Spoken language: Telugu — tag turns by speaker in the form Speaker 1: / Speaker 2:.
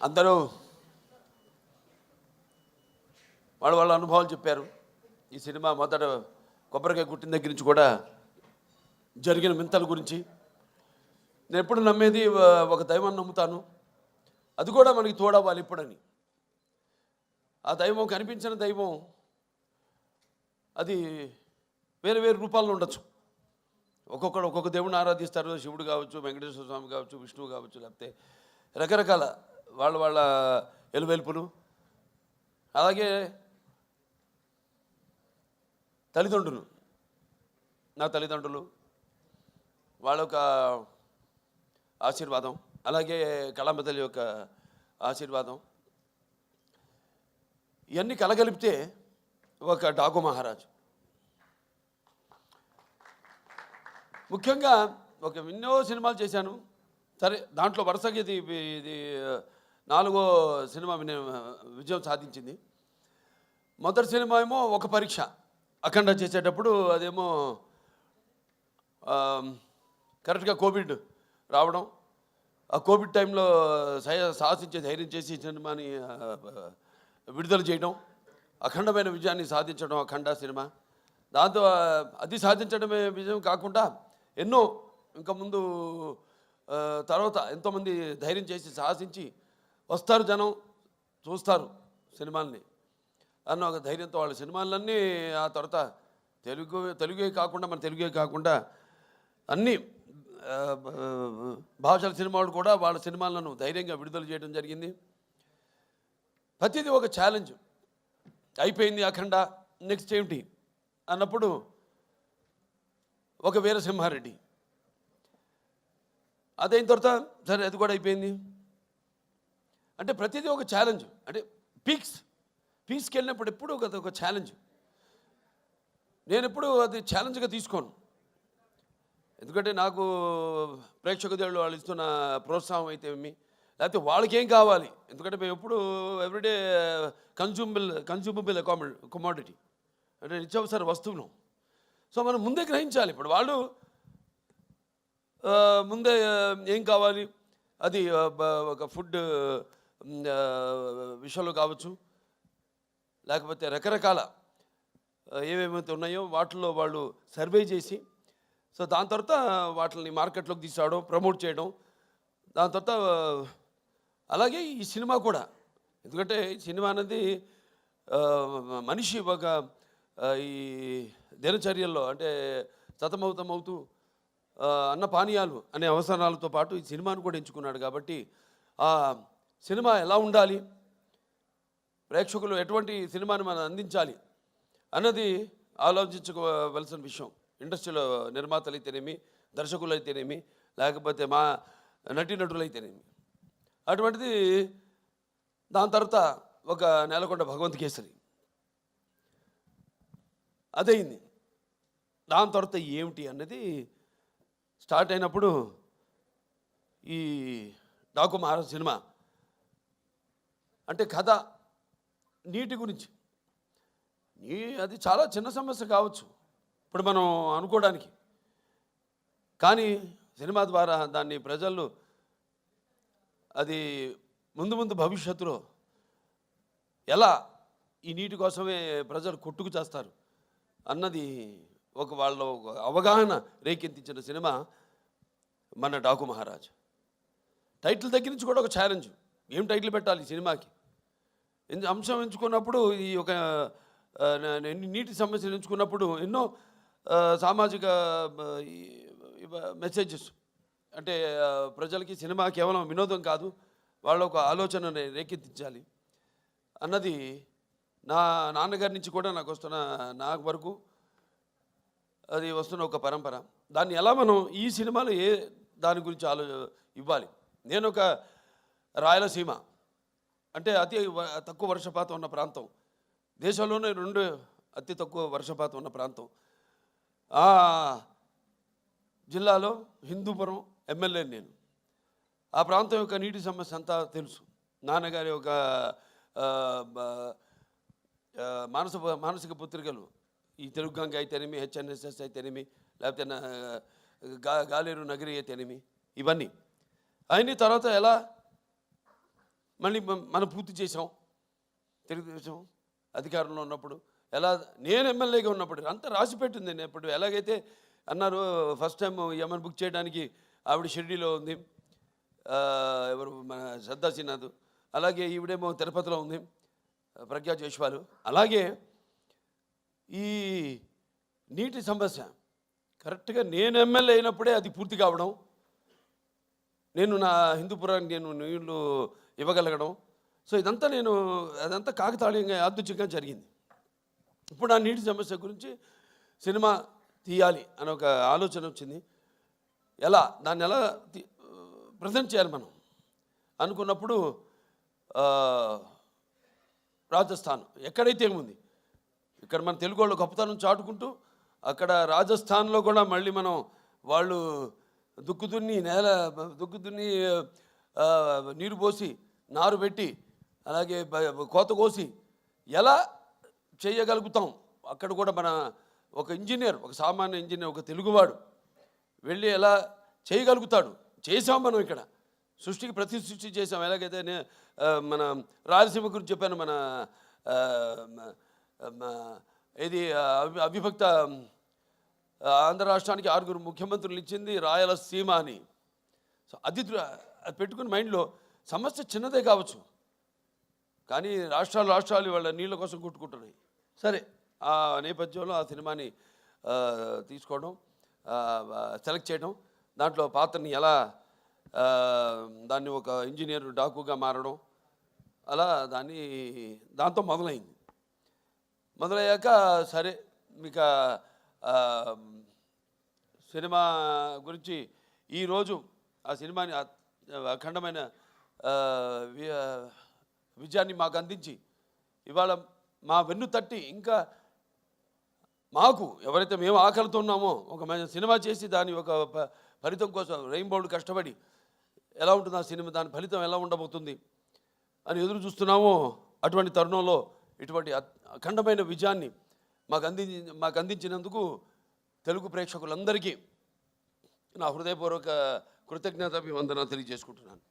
Speaker 1: అందరూ వాళ్ళ అనుభవాలు చెప్పారు. ఈ సినిమా మొదట కొబ్బరికాయ కుట్టిన దగ్గర నుంచి కూడా జరిగిన వింతల గురించి. నేను ఎప్పుడు నమ్మేది ఒక దైవాన్ని నమ్ముతాను, అది కూడా మనకి తోడవ్వాలి ఇప్పుడని. ఆ దైవం కనిపించిన దైవం అది వేరే వేరే రూపాల్లో ఉండొచ్చు. ఒక్కొక్కడు ఒక్కొక్క దేవుడిని ఆరాధిస్తారు. శివుడు కావచ్చు, వెంకటేశ్వర స్వామి కావచ్చు, విష్ణువు కావచ్చు, లేకపోతే రకరకాల వాళ్ళ ఎలువెలుపులు. అలాగే తల్లిదండ్రులు, నా తల్లిదండ్రులు వాళ్ళ యొక్క ఆశీర్వాదం, అలాగే కళాంబ తల్లి యొక్క ఆశీర్వాదం, ఇవన్నీ కలగలిపితే ఒక డాకు మహారాజు. ముఖ్యంగా ఎన్నో సినిమాలు చేశాను. సరే, దాంట్లో వరుసగా ఇది 4వ సినిమా విజయం సాధించింది. మొదటి సినిమా ఏమో ఒక పరీక్ష, అఖండ చేసేటప్పుడు అదేమో కరెక్ట్గా కోవిడ్ రావడం. ఆ కోవిడ్ టైంలో సాహసించే ధైర్యం చేసి సినిమాని విడుదల చేయడం, అఖండమైన విజయాన్ని సాధించడం అఖండ సినిమా. దాంతో అది సాధించడమే విజయం కాకుండా ఎన్నో ఇంకా ముందు తర్వాత ఎంతోమంది ధైర్యం చేసి సాహసించి వస్తారు, జనం చూస్తారు సినిమాల్ని అన్న ఒక ధైర్యంతో వాళ్ళ సినిమాలన్నీ ఆ తర్వాత తెలుగే కాకుండా అన్ని భాషల సినిమాలు కూడా వాళ్ళ సినిమాలను ధైర్యంగా విడుదల చేయడం జరిగింది. ప్రతిదీ ఒక ఛాలెంజ్. అయిపోయింది అఖండ, నెక్స్ట్ ఏమిటి అన్నప్పుడు ఒక వీరసింహారెడ్డి, అదైన తర్వాత సరే అది కూడా అయిపోయింది. అంటే ప్రతిదీ ఒక ఛాలెంజ్. అంటే పీక్స్కి వెళ్ళినప్పుడు ఎప్పుడు ఒక ఛాలెంజ్. నేను ఎప్పుడు అది ఛాలెంజ్గా తీసుకోను. ఎందుకంటే నాకు ప్రేక్షక దేవుళ్ళు వాళ్ళు ఇస్తున్న ప్రోత్సాహం అయితే లేకపోతే వాళ్ళకేం కావాలి. ఎందుకంటే మేము ఎప్పుడు ఎవ్రీడే కన్జ్యూమబుల్ కమోడిటీ, అంటే నిత్యావసర వస్తువును. సో మనం ముందే గ్రహించాలి. ఇప్పుడు వాళ్ళు ముందే ఏం కావాలి, అది ఒక ఫుడ్ విషయంలో కావచ్చు, లేకపోతే రకరకాల ఏమేమైతే ఉన్నాయో వాటిల్లో వాళ్ళు సర్వే చేసి, సో దాని తర్వాత వాటిని మార్కెట్లోకి తీసుకురావడం, ప్రమోట్ చేయడం. దాని తర్వాత అలాగే ఈ సినిమా కూడా, ఎందుకంటే ఈ సినిమా అనేది మనిషి ఒక ఈ దినచర్యల్లో అంటే సతమవుతూ అన్న పానీయాలు అనే అవసరాలతో పాటు ఈ సినిమాను కూడా ఎంచుకున్నాడు. కాబట్టి ఆ సినిమా ఎలా ఉండాలి, ప్రేక్షకులు ఎటువంటి సినిమాని మనం అందించాలి అన్నది ఆలోచించుకోవలసిన విషయం. ఇండస్ట్రీలో నిర్మాతలు అయితేనేమి, దర్శకులు అయితేనేమి, లేకపోతే మా నటీనటులు అయితేనేమి. అటువంటిది దాని తర్వాత ఒక నేలకొండ భగవంత్ కేసరి అదయింది. దాని తర్వాత ఏమిటి అన్నది స్టార్ట్ అయినప్పుడు ఈ డాకు మహారాజ్ సినిమా అంటే కథ నీటి గురించి. అది చాలా చిన్న సమస్య కావచ్చు ఇప్పుడు మనం అనుకోవడానికి, కానీ సినిమా ద్వారా దాన్ని ప్రజలు అది ముందు భవిష్యత్తులో ఎలా ఈ నీటి కోసమే ప్రజలు కొట్టుకు చేస్తారు అన్నది వాళ్ళ అవగాహన రేకెత్తించిన సినిమా మన డాకు మహారాజ్. టైటిల్ దగ్గర నుంచి కూడా ఒక ఛాలెంజ్, ఏం టైటిల్ పెట్టాలి సినిమాకి. అంశం ఎంచుకున్నప్పుడు ఈ ఒక నీటి సమస్యలు ఎంచుకున్నప్పుడు ఎన్నో సామాజిక మెసేజెస్, అంటే ప్రజలకి సినిమా కేవలం వినోదం కాదు, వాళ్ళ ఒక ఆలోచన రేకెత్తించాలి అన్నది నా నాన్నగారి నుంచి కూడా నాకు వరకు అది వస్తున్న ఒక పరంపర. దాన్ని ఎలా మనం ఈ సినిమాలో దాని గురించి ఇవ్వాలి. నేను ఒక రాయలసీమ అంటే అతి తక్కువ వర్షపాతం ఉన్న ప్రాంతం, దేశంలోనే 2 అతి తక్కువ వర్షపాతం ఉన్న ప్రాంతం. ఆ జిల్లాలో హిందూపురం ఎమ్మెల్యే నేను. ఆ ప్రాంతం యొక్క నీటి సమస్య అంతా తెలుసు. నాన్నగారి ఒక మానసిక పుత్రికలు, ఈ తెలుగు గంగ అయితేనేమి, హెచ్ఎన్ఎస్ఎస్ అయితేనేమి, లేకపోతే గాలేరు నగరి అయితేనేమి, ఇవన్నీ అయిన తర్వాత ఎలా మళ్ళీ మనం పూర్తి చేసాం. తెలుగుదేశం అధికారంలో ఉన్నప్పుడు ఎలా, నేను ఎమ్మెల్యేగా ఉన్నప్పుడు అంతా రాసి పెట్టింది. నేను ఇప్పుడు ఎలాగైతే అన్నారు ఫస్ట్ టైం యమన్ బుక్ చేయడానికి ఆవిడ షిరిడీలో ఉంది, ఎవరు మన శ్రద్ధా శ్రీనాథ్, అలాగే ఈవిడేమో తిరుపతిలో ఉంది ప్రజ్ఞా జైష్వాల్. అలాగే ఈ నీటి సమస్య కరెక్ట్గా నేను ఎమ్మెల్యే అయినప్పుడే అది పూర్తి కావడం, నేను నా హిందూపురానికి నేను నీళ్లు ఇవ్వగలగడం. సో ఇదంతా అదంతా కాకతాళీయంగా యాదృచ్ఛికంగా జరిగింది. ఇప్పుడు ఆ నీటి సమస్య గురించి సినిమా తీయాలి అనే ఒక ఆలోచన వచ్చింది. దాన్ని ఎలా ప్రజెంట్ చేయాలి మనం అనుకున్నప్పుడు రాజస్థాన్ ఎక్కడైతే ఏముంది, ఇక్కడ మన తెలుగు వాళ్ళు గొప్పతనం చాటుకుంటూ అక్కడ రాజస్థాన్లో కూడా మళ్ళీ మనం వాళ్ళు దుక్కు దున్ని నీరు పోసి నారు పెట్టి అలాగే కోత కోసి ఎలా చేయగలుగుతాం, అక్కడ కూడా మన ఒక ఇంజనీర్, ఒక సామాన్య ఇంజనీర్, ఒక తెలుగువాడు వెళ్ళి ఎలా చేయగలుగుతాడు. చేసాం మనం ఇక్కడ సృష్టికి ప్రతి సృష్టి చేసాం. ఎలాగైతే మన రాయలసీమ గురించి చెప్పాను, మన ఇది అవిభక్త ఆంధ్ర రాష్ట్రానికి 6 ముఖ్యమంత్రులు ఇచ్చింది రాయలసీమ అని. సో అది పెట్టుకుని మైండ్లో సమస్య చిన్నదే కావచ్చు, కానీ రాష్ట్రాలు వాళ్ళ నీళ్ళ కోసం కొట్టుకుంటున్నాయి. సరే, ఆ నేపథ్యంలో ఆ సినిమాని తీసుకోవడం, సెలెక్ట్ చేయడం, దాంట్లో పాత్రని ఎలా దాన్ని ఒక ఇంజనీర్ డాకుగా మారడం, అలా దాంతో మొదలయ్యాక సరే మీకు సినిమా గురించి ఈరోజు ఆ సినిమాని అఖండమైన విజయాన్ని మాకు అందించి ఇవాళ మా వెన్ను తట్టి ఇంకా మాకు ఎవరైతే మేము ఆకలితో ఉన్నామో ఒక సినిమా చేసి దాని ఒక ఫలితం కోసం రెయిన్బోర్డ్ కష్టపడి ఎలా ఉంటుంది ఆ సినిమా, దాని ఫలితం ఎలా ఉండబోతుంది అని ఎదురు చూస్తున్నామో, అటువంటి తరుణంలో ఇటువంటి అఖండమైన విజయాన్ని మాకు అందించినందుకు తెలుగు ప్రేక్షకులందరికీ నా హృదయపూర్వక కృతజ్ఞతాభివందన తెలియజేసుకుంటున్నాను.